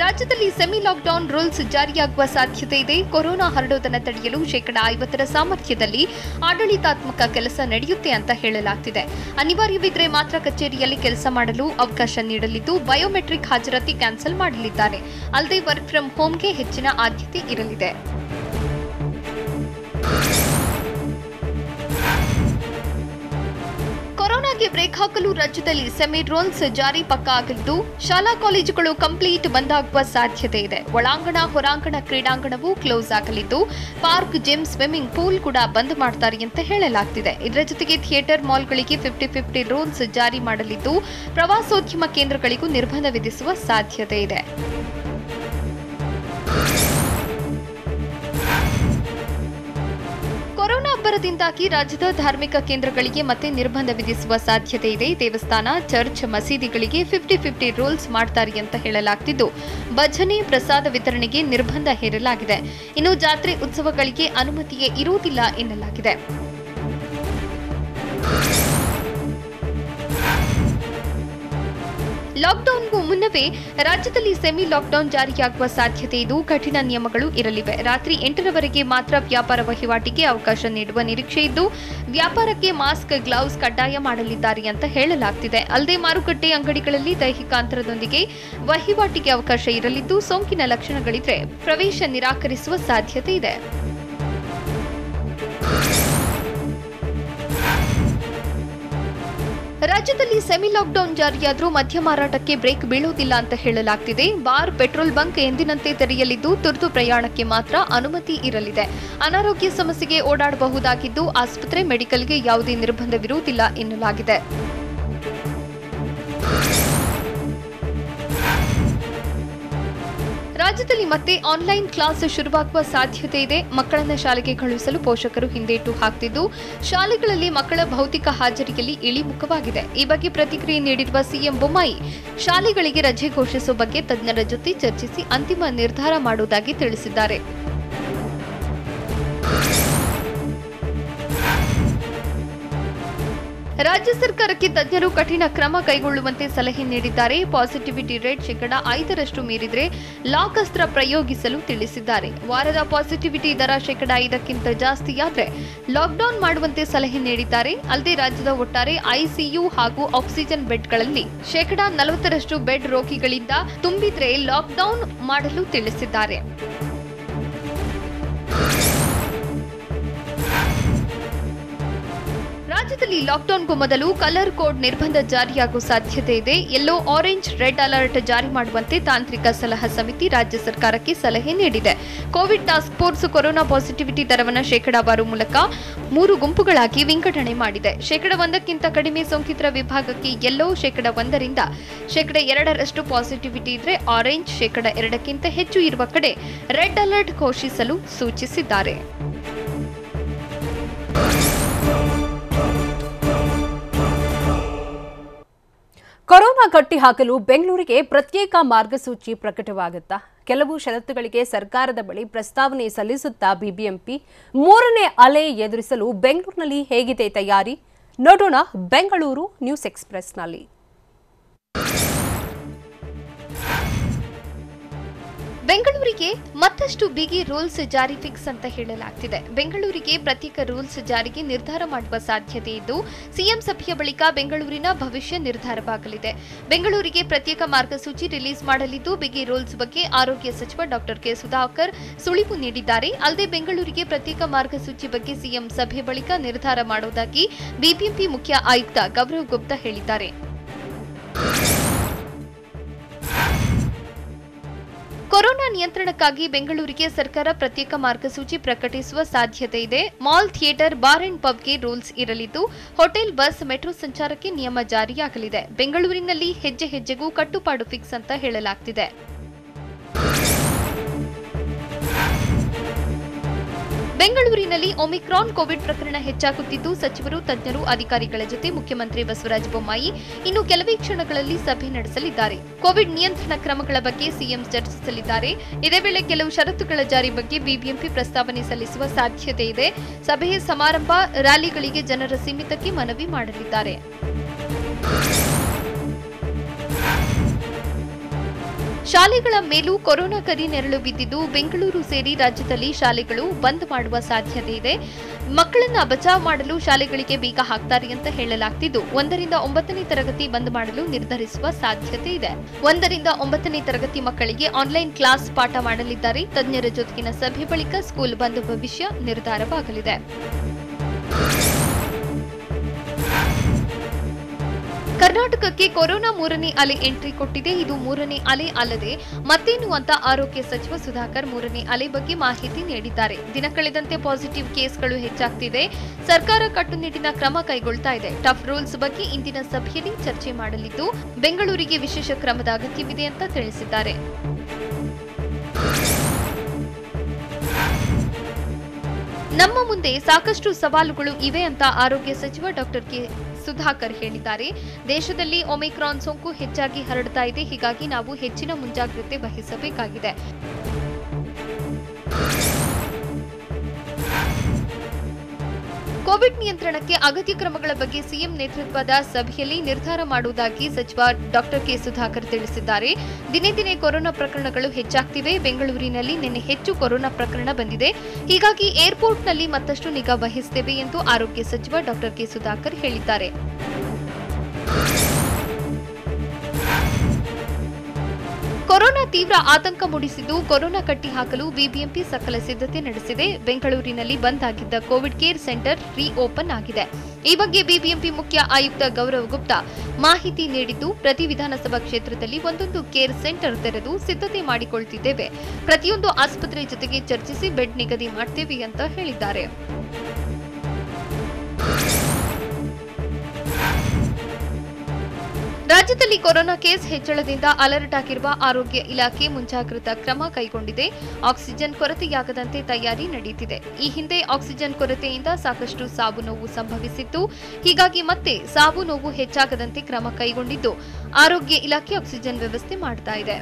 ರಾಜ್ಯದಲ್ಲಿ ಸೆಮಿ ಲಾಕ್ಡೌನ್ ರೂಲ್ಸ್ ಜಾರಿಯಾಗುವ ಸಾಧ್ಯತೆ ಇದೆ. ಕೊರೋನಾ ಹರಡೋದನ್ನು ತಡೆಯಲು 50% ಸಾಮರ್ಥ್ಯದಲ್ಲಿ ಆಡಳಿತಾತ್ಮಕ ಕೆಲಸ ನಡೆಯುತ್ತೆ ಅಂತ ಹೇಳಲಾಗ್ತಿದೆ. ಅನಿವಾರ್ಯವಿದ್ರೆ ಮಾತ್ರ ಕಚೇರಿಯಲ್ಲಿ ಕೆಲಸ ಮಾಡಲು ಅವಕಾಶ ನೀಡಲಿದ್ದು, ಬಯೋಮೆಟ್ರಿಕ್ ಹಾಜರಾತಿ ಕ್ಯಾನ್ಸಲ್ ಮಾಡಲಿದ್ದಾರೆ. ಅಲ್ಲದೆ ವರ್ಕ್ ಫ್ರಂ ಹೋಮ್ಗೆ ಹೆಚ್ಚಿನ ಆದ್ಯತೆ ಇರಲಿದೆ. ಕೊರೋನಾಗೆ ಬ್ರೇಕ್ ಹಾಕಲು ರಾಜ್ಯದಲ್ಲಿ ಸೆಮಿ ರೂಲ್ಸ್ ಜಾರಿ ಪಕ್ಕಾ ಆಗಲಿದ್ದು, ಶಾಲಾ ಕಾಲೇಜುಗಳು ಕಂಪ್ಲೀಟ್ ಬಂದ್ ಆಗುವ ಸಾಧ್ಯತೆ ಇದೆ. ಒಳಾಂಗಣ ಹೊರಾಂಗಣ ಕ್ರೀಡಾಂಗಣವೂ ಕ್ಲೋಸ್ ಆಗಲಿದ್ದು, ಪಾರ್ಕ್, ಜಿಮ್, ಸ್ವಿಮ್ಮಿಂಗ್ ಪೂಲ್ ಕೂಡ ಬಂದ್ ಮಾಡ್ತಾರೆ ಅಂತ ಹೇಳಲಾಗ್ತಿದೆ. ಇದರ ಜೊತೆಗೆ ಥಿಯೇಟರ್, ಮಾಲ್ಗಳಿಗೆ 50-50 ರೂಲ್ಸ್ ಜಾರಿ ಮಾಡಲಿದ್ದು, ಪ್ರವಾಸೋದ್ಯಮ ಕೇಂದ್ರಗಳಿಗೂ ನಿರ್ಬಂಧ ವಿಧಿಸುವ ಸಾಧ್ಯತೆ ಇದೆ. ಕೊರೋನಾ ಅಬ್ಬರದಿಂದಾಗಿ ರಾಜ್ಯದ ಧಾರ್ಮಿಕ ಕೇಂದ್ರಗಳಿಗೆ ಮತ್ತೆ ನಿರ್ಬಂಧ ವಿಧಿಸುವ ಸಾಧ್ಯತೆ ಇದೆ. ದೇವಸ್ಥಾನ, ಚರ್ಚ್, ಮಸೀದಿಗಳಿಗೆ 50-50 ರೂಲ್ಸ್ ಮಾಡ್ತಾರೆ ಅಂತ ಹೇಳಲಾಗ್ತಿದ್ದು, ಭಜನೆ, ಪ್ರಸಾದ ವಿತರಣೆಗೆ ನಿರ್ಬಂಧ ಹೇರಲಾಗಿದೆ. ಇನ್ನು ಜಾತ್ರೆ, ಉತ್ಸವಗಳಿಗೆ ಅನುಮತಿಯೇ ಇರುವುದಿಲ್ಲ ಎನ್ನಲಾಗಿದೆ. ಲಾಕ್ಡೌನ್ಗೂ ಮುನ್ನವೇ ರಾಜ್ಯದಲ್ಲಿ ಸೆಮಿ ಲಾಕ್ಡೌನ್ ಜಾರಿಯಾಗುವ ಸಾಧ್ಯತೆ ಇದ್ದು, ಕಠಿಣ ನಿಯಮಗಳು ಇರಲಿವೆ. ರಾತ್ರಿ 8ರವರೆಗೆ ಮಾತ್ರ ವ್ಯಾಪಾರ ವಹಿವಾಟಿಗೆ ಅವಕಾಶ ನೀಡುವ ನಿರೀಕ್ಷೆ ಇದ್ದು, ವ್ಯಾಪಾರಕ್ಕೆ ಮಾಸ್ಕ್, ಗ್ಲೌಸ್ ಕಡ್ಡಾಯ ಮಾಡಲಿದ್ದಾರೆ ಅಂತ ಹೇಳಲಾಗ್ತಿದೆ. ಅಲ್ಲದೆ ಮಾರುಕಟ್ಟೆ, ಅಂಗಡಿಗಳಲ್ಲಿ ದೈಹಿಕ ಅಂತರದೊಂದಿಗೆ ವಹಿವಾಟಿಗೆ ಅವಕಾಶ ಇರಲಿದ್ದು, ಸೋಂಕಿನ ಲಕ್ಷಣಗಳಿದ್ರೆ ಪ್ರವೇಶ ನಿರಾಕರಿಸುವ ಸಾಧ್ಯತೆ ಇದೆ. ರಾಜ್ಯದಲ್ಲಿ ಸೆಮಿ ಲಾಕ್ಡೌನ್ ಜಾರಿಯಾದರೂ ಮದ್ಯ ಮಾರಾಟಕ್ಕೆ ಬ್ರೇಕ್ ಬೀಳುವುದಿಲ್ಲ ಅಂತ ಹೇಳಲಾಗ್ತಿದೆ. ಬಾರ್, ಪೆಟ್ರೋಲ್ ಬಂಕ್ ಎಂದಿನಂತೆ ತೆರೆಯಲಿದ್ದು, ತುರ್ತು ಪ್ರಯಾಣಕ್ಕೆ ಮಾತ್ರ ಅನುಮತಿ ಇರಲಿದೆ. ಅನಾರೋಗ್ಯ ಸಮಸ್ಯೆಗೆ ಓಡಾಡಬಹುದಾಗಿದ್ದು, ಆಸ್ಪತ್ರೆ, ಮೆಡಿಕಲ್ಗೆ ಯಾವುದೇ ನಿರ್ಬಂಧವಿರುವುದಿಲ್ಲ ಎನ್ನಲಾಗಿದೆ. ರಾಜ್ಯದಲ್ಲಿ ಮತ್ತೆ ಆನ್ಲೈನ್ ಕ್ಲಾಸ್ ಶುರುವಾಗುವ ಸಾಧ್ಯತೆ ಇದೆ. ಮಕ್ಕಳನ್ನ ಶಾಲೆಗೆ ಕಳುಹಿಸಲು ಪೋಷಕರು ಹಿಂದೇಟು ಹಾಕ್ತಿದ್ದು, ಶಾಲೆಗಳಲ್ಲಿ ಮಕ್ಕಳ ಭೌತಿಕ ಹಾಜರಿಯಲ್ಲಿ ಇಳಿಮುಖವಾಗಿದೆ. ಈ ಬಗ್ಗೆ ಪ್ರತಿಕ್ರಿಯೆ ನೀಡಿರುವ ಸಿಎಂ ಬೊಮ್ಮಾಯಿ, ಶಾಲೆಗಳಿಗೆ ರಜೆ ಘೋಷಿಸುವ ಬಗ್ಗೆ ತಜ್ಞರ ಜೊತೆ ಚರ್ಚಿಸಿ ಅಂತಿಮ ನಿರ್ಧಾರ ಮಾಡುವುದಾಗಿ ತಿಳಿಸಿದ್ದಾರೆ. ರಾಜ್ಯ ಸರ್ಕಾರಕ್ಕೆ ತಜ್ಞರು ಕಠಿಣ ಕ್ರಮ ಕೈಗೊಳ್ಳುವಂತೆ ಸಲಹೆ ನೀಡಿದ್ದಾರೆ. ಪಾಸಿಟಿವಿಟಿ ರೇಟ್ 5% ಮೀರಿದ್ರೆ ಲಾಕ್ ಅಸ್ತ್ರ ಪ್ರಯೋಗಿಸಲು ತಿಳಿಸಿದ್ದಾರೆ. ವಾರದ ಪಾಸಿಟಿವಿಟಿ ದರ 5% ಜಾಸ್ತಿಯಾದ್ರೆ ಲಾಕ್ಡೌನ್ ಮಾಡುವಂತೆ ಸಲಹೆ ನೀಡಿದ್ದಾರೆ. ಅಲ್ಲದೆ ರಾಜ್ಯದ ಒಟ್ಟಾರೆ ಐಸಿಯು ಹಾಗೂ ಆಕ್ಸಿಜನ್ ಬೆಡ್ಗಳಲ್ಲಿ 40% ಬೆಡ್ ರೋಗಿಗಳಿಂದ ತುಂಬಿದ್ರೆ ಲಾಕ್ಡೌನ್ ಮಾಡಲು ತಿಳಿಸಿದ್ದಾರೆ. ರಾಜ್ಯದಲ್ಲಿ ಲಾಕ್ಡೌನ್ಗೂ ಮೊದಲು ಕಲರ್ ಕೋಡ್ ನಿರ್ಬಂಧ ಜಾರಿಯಾಗುವ ಸಾಧ್ಯತೆ ಇದೆ. ಯೆಲ್ಲೋ, ಆರೆಂಜ್, ರೆಡ್ ಅಲರ್ಟ್ ಜಾರಿ ಮಾಡುವಂತೆ ತಾಂತ್ರಿಕ ಸಲಹಾ ಸಮಿತಿ ರಾಜ್ಯ ಸರ್ಕಾರಕ್ಕೆ ಸಲಹೆ ನೀಡಿದೆ. Covid task force corona positivity ದರವನ್ನು ಶೇಕಡಾವಾರು ಮೂಲಕ 3 ಗುಂಪುಗಳಾಗಿ ವಿಂಗಡಣೆ ಮಾಡಿದೆ. 1% ಕಡಿಮೆ ಸೋಂಕಿತರ ವಿಭಾಗಕ್ಕೆ ಯೆಲ್ಲೋ, 1% 2% ಪಾಸಿಟಿವಿಟಿ ಇದ್ರೆ ಆರೆಂಜ್, 2% ಹೆಚ್ಚು ಇರುವ ಕಡೆ ರೆಡ್ ಅಲರ್ಟ್ ಘೋಷಿಸಲು ಸೂಚಿಸಿದ್ದಾರೆ. ಕೊರೋನಾ ಕಟ್ಟಿ ಹಾಕಲು ಬೆಂಗಳೂರಿಗೆ ಪ್ರತ್ಯೇಕ ಮಾರ್ಗಸೂಚಿ ಪ್ರಕಟವಾಗುತ್ತಾ? ಕೆಲವು ಷರತ್ತುಗಳಿಗೆ ಸರ್ಕಾರದ ಬಳಿ ಪ್ರಸ್ತಾವನೆ ಸಲ್ಲಿಸುತ್ತಾ ಬಿಬಿಎಂಪಿ 3ನೇ ಅಲೆ ಎದುರಿಸಲು ಬೆಂಗಳೂರಿನಲ್ಲಿ ಹೇಗಿದೆ ತಯಾರಿ? ನೋಡೋಣ ಬೆಂಗಳೂರು ನ್ಯೂಸ್ ಎಕ್ಸ್‌ಪ್ರೆಸ್‌ನಲ್ಲಿ. ಬೆಂಗಳೂರಿಗೆ ಮತ್ತಷ್ಟು ಬಿಗಿ ರೂಲ್ಸ್ ಜಾರಿ ಫಿಕ್ಸ್ ಅಂತ ಹೇಳಲಾಗ್ತಿದೆ. ಬೆಂಗಳೂರಿಗೆ ಪ್ರತ್ಯೇಕ ರೂಲ್ಸ್ ಜಾರಿಗೆ ನಿರ್ಧಾರ ಮಾಡುವ ಸಾಧ್ಯತೆ ಇದ್ದು, ಸಿಎಂ ಸಭೆಯ ಬಳಿಕ ಬೆಂಗಳೂರಿನ ಭವಿಷ್ಯ ನಿರ್ಧಾರವಾಗಲಿದೆ. ಬೆಂಗಳೂರಿಗೆ ಪ್ರತ್ಯೇಕ ಮಾರ್ಗಸೂಚಿ ರಿಲೀಸ್ ಮಾಡಲಿದ್ದು, ಬಿಗಿ ರೂಲ್ಸ್ ಬಗ್ಗೆ ಆರೋಗ್ಯ ಸಚಿವ ಡಾಕ್ಟರ್ ಕೆ ಸುಧಾಕರ್ ಸುಳಿವು ನೀಡಿದ್ದಾರೆ. ಅಲ್ಲದೆ ಬೆಂಗಳೂರಿಗೆ ಪ್ರತ್ಯೇಕ ಮಾರ್ಗಸೂಚಿ ಬಗ್ಗೆ ಸಿಎಂ ಸಭೆ ಬಳಿಕ ನಿರ್ಧಾರ ಮಾಡುವುದಾಗಿ ಬಿಬಿಎಂಪಿ ಮುಖ್ಯ ಆಯುಕ್ತ ಗೌರವ್ ಗುಪ್ತಾ ಹೇಳಿದ್ದಾರೆ. ಕೊರೋನಾ ನಿಯಂತ್ರಣಕ್ಕಾಗಿ ಬೆಂಗಳೂರಿಗೆ ಸರ್ಕಾರ ಪ್ರತ್ಯೇಕ ಮಾರ್ಗಸೂಚಿ ಪ್ರಕಟಿಸುವ ಸಾಧ್ಯತೆ ಇದೆ. ಮಾಲ್, ಥಿಯೇಟರ್, ಬಾರ್ ಅಂಡ್ ಪಬ್ಗೆ ರೂಲ್ಸ್ ಇರಲಿದ್ದು, ಹೋಟೆಲ್, ಬಸ್, ಮೆಟ್ರೋ ಸಂಚಾರಕ್ಕೆ ನಿಯಮ ಜಾರಿಯಾಗಲಿದೆ. ಬೆಂಗಳೂರಿನಲ್ಲಿ ಹೆಜ್ಜೆ ಹೆಜ್ಜೆಗೂ ಕಟ್ಟುಪಾಡು ಫಿಕ್ಸ್ ಅಂತ ಹೇಳಲಾಗ್ತಿದೆ. ಬೆಂಗಳೂರಿನಲ್ಲಿ ಒಮಿಕ್ರಾನ್ ಕೋವಿಡ್ ಪ್ರಕರಣ ಹೆಚ್ಚಾಗುತ್ತಿದ್ದು, ಸಚಿವರು, ತಜ್ಞರು, ಅಧಿಕಾರಿಗಳ ಜೊತೆ ಮುಖ್ಯಮಂತ್ರಿ ಬಸವರಾಜ ಬೊಮ್ಮಾಯಿ ಇನ್ನು ಕೆಲವೇ ಕ್ಷಣಗಳಲ್ಲಿ ಸಭೆ ನಡೆಸಲಿದ್ದಾರೆ. ಕೋವಿಡ್ ನಿಯಂತ್ರಣ ಕ್ರಮಗಳ ಬಗ್ಗೆ ಸಿಎಂ ಚರ್ಚಿಸಲಿದ್ದಾರೆ. ಇದೇ ವೇಳೆ ಕೆಲವು ಷರತ್ತುಗಳ ಜಾರಿ ಬಗ್ಗೆ ಬಿಬಿಎಂಪಿ ಪ್ರಸ್ತಾವನೆ ಸಲ್ಲಿಸುವ ಸಾಧ್ಯತೆ ಇದೆ. ಸಭೆ, ಸಮಾರಂಭ, ರ್ಯಾಲಿಗಳಿಗೆ ಜನರ ಸೀಮಿತಕ್ಕೆ ಮನವಿ ಮಾಡಲಿದ್ದಾರೆ. ಶಾಲೆಗಳ ಮೇಲೂ ಕೊರೋನಾ ಕರಿ ನೆರಳು ಬಿದ್ದಿದ್ದು ಬೆಂಗಳೂರು ಸೇರಿ ರಾಜ್ಯದಲ್ಲಿ ಶಾಲೆಗಳು ಬಂದ್ ಮಾಡುವ ಸಾಧ್ಯತೆ ಇದೆ. ಮಕ್ಕಳನ್ನ ಬಚಾವ್ ಮಾಡಲು ಶಾಲೆಗಳಿಗೆ ಬೀಗ ಹಾಕ್ತಾರೆ ಅಂತ ಹೇಳಲಾಗ್ತಿದ್ದು 1ರಿಂದ 9ನೇ ತರಗತಿ ಬಂದ್ ಮಾಡಲು ನಿರ್ಧರಿಸುವ ಸಾಧ್ಯತೆ ಇದೆ. 1ರಿಂದ 9ನೇ ತರಗತಿ ಮಕ್ಕಳಿಗೆ ಆನ್ಲೈನ್ ಕ್ಲಾಸ್ ಪಾಠ ಮಾಡಲಿದ್ದಾರೆ. ತಜ್ಞರ ಜೊತೆಗಿನ ಸಭೆ ಬಳಿಕ ಸ್ಕೂಲ್ ಬಂದ್ ಭವಿಷ್ಯ ನಿರ್ಧಾರವಾಗಲಿದೆ. ಕರ್ನಾಟಕಕ್ಕೆ ಕೊರೋನಾ 3ನೇ ಅಲೆ ಎಂಟ್ರಿ ಕೊಟ್ಟಿದೆ. ಇದು 3ನೇ ಅಲೆ ಅಲ್ಲದೆ ಮತ್ತೇನು ಅಂತ ಆರೋಗ್ಯ ಸಚಿವ ಸುಧಾಕರ್ 3ನೇ ಅಲೆ ಬಗ್ಗೆ ಮಾಹಿತಿ ನೀಡಿದ್ದಾರೆ. ದಿನ ಕಳೆದಂತೆ ಪಾಸಿಟಿವ್ ಕೇಸ್ಗಳು ಹೆಚ್ಚಾಗ್ತಿದೆ. ಸರ್ಕಾರ ಕಟ್ಟುನಿಟ್ಟಿನ ಕ್ರಮ ಕೈಗೊಳ್ತಾ ಇದೆ. ಟಫ್ ರೂಲ್ಸ್ ಬಗ್ಗೆ ಇಂದಿನ ಸಭೆಯಲ್ಲಿ ಚರ್ಚೆ ಮಾಡಲಿದ್ದು ಬೆಂಗಳೂರಿಗೆ ವಿಶೇಷ ಕ್ರಮದ ಅಗತ್ಯವಿದೆ ಅಂತ ತಿಳಿಸಿದ್ದಾರೆ. ನಮ್ಮ ಮುಂದೆ ಸಾಕಷ್ಟು ಸವಾಲುಗಳು ಇವೆ ಅಂತ ಆರೋಗ್ಯ ಸಚಿವ ಡಾಕ್ಟರ್ ಕೆ ಸುಧಾಕರ್ ಹೇಳಿದ್ದಾರೆ. ದೇಶದಲ್ಲಿ ಒಮಿಕ್ರಾನ್ ಸೋಂಕು ಹೆಚ್ಚಾಗಿ ಹರಡ್ತಾ ಇದೆ. ಹೀಗಾಗಿ ನಾವು ಹೆಚ್ಚಿನ ಮುಂಜಾಗ್ರತೆ ವಹಿಸಬೇಕಾಗಿದೆ. ಕೋವಿಡ್ ನಿಯಂತ್ರಣಕ್ಕೆ ಅಗತ್ಯ ಕ್ರಮಗಳ ಬಗ್ಗೆ ಸಿಎಂ ನೇತೃತ್ವದ ಸಭೆಯಲ್ಲಿ ನಿರ್ಧಾರ ಮಾಡುವುದಾಗಿ ಸಚಿವ ಡಾಕ್ಟರ್ ಕೆ ಸುಧಾಕರ್ ತಿಳಿಸಿದ್ದಾರೆ. ದಿನೇ ದಿನೇ ಕೊರೋನಾ ಪ್ರಕರಣಗಳು ಹೆಚ್ಚಾಗ್ತಿವೆ. ಬೆಂಗಳೂರಿನಲ್ಲಿ ನಿನ್ನೆ ಹೆಚ್ಚು ಕೊರೋನಾ ಪ್ರಕರಣ ಬಂದಿದೆ. ಹೀಗಾಗಿ ಏರ್ಪೋರ್ಟ್ನಲ್ಲಿ ಮತ್ತಷ್ಟು ನಿಗಾ ವಹಿಸುತ್ತೇವೆ ಎಂದು ಆರೋಗ್ಯ ಸಚಿವ ಡಾಕ್ಟರ್ ಕೆ ಸುಧಾಕರ್ ಹೇಳಿದ್ದಾರೆ. ಕೊರೋನಾ ತೀವ್ರ ಆತಂಕ ಮೂಡಿಸಿದ್ದು ಕೊರೋನಾ ಕಟ್ಟಿ ಹಾಕಲು ಬಿಬಿಎಂಪಿ ಸಕಲ ಸಿದ್ಧತೆ ನಡೆಸಿದೆ. ಬೆಂಗಳೂರಿನಲ್ಲಿ ಬಂದ್ ಆಗಿದ್ದ ಕೋವಿಡ್ ಕೇರ್ ಸೆಂಟರ್ ರೀಓಪನ್ ಆಗಿದೆ. ಈ ಬಗ್ಗೆ ಬಿಬಿಎಂಪಿ ಮುಖ್ಯ ಆಯುಕ್ತ ಗೌರವ್ ಗುಪ್ತಾ ಮಾಹಿತಿ ನೀಡಿದ್ದು, ಪ್ರತಿ ವಿಧಾನಸಭಾ ಕ್ಷೇತ್ರದಲ್ಲಿ ಒಂದೊಂದು ಕೇರ್ ಸೆಂಟರ್ ತೆರೆದು ಸಿದ್ಧತೆ ಮಾಡಿಕೊಳ್ತಿದ್ದೇವೆ. ಪ್ರತಿಯೊಂದು ಆಸ್ಪತ್ರೆ ಜೊತೆಗೆ ಚರ್ಚಿಸಿ ಬೆಡ್ ನಿಗದಿ ಮಾಡ್ತೇವೆ ಅಂತ ಹೇಳಿದ್ದಾರೆ. ರಾಜ್ಯದಲ್ಲಿ ಕೊರೋನಾ ಕೇಸ್ ಹೆಚ್ಚಳದಿಂದ ಅಲರ್ಟ್ ಆಗಿರುವ ಆರೋಗ್ಯ ಇಲಾಖೆ ಮುಂಜಾಗ್ರತಾ ಕ್ರಮ ಕೈಗೊಂಡಿದೆ. ಆಕ್ಸಿಜನ್ ಕೊರತೆಯಾಗದಂತೆ ತಯಾರಿ ನಡೆಯುತ್ತಿದೆ. ಈ ಹಿಂದೆ ಆಕ್ಸಿಜನ್ ಕೊರತೆಯಿಂದ ಸಾಕಷ್ಟು ಸಾವು ನೋವು ಸಂಭವಿಸಿತ್ತು. ಹೀಗಾಗಿ ಮತ್ತೆ ಸಾವು ನೋವು ಹೆಚ್ಚಾಗದಂತೆ ಕ್ರಮ ಕೈಗೊಂಡಿದ್ದು ಆರೋಗ್ಯ ಇಲಾಖೆ ಆಕ್ಸಿಜನ್ ವ್ಯವಸ್ಥೆ ಮಾಡ್ತಾ ಇದೆ.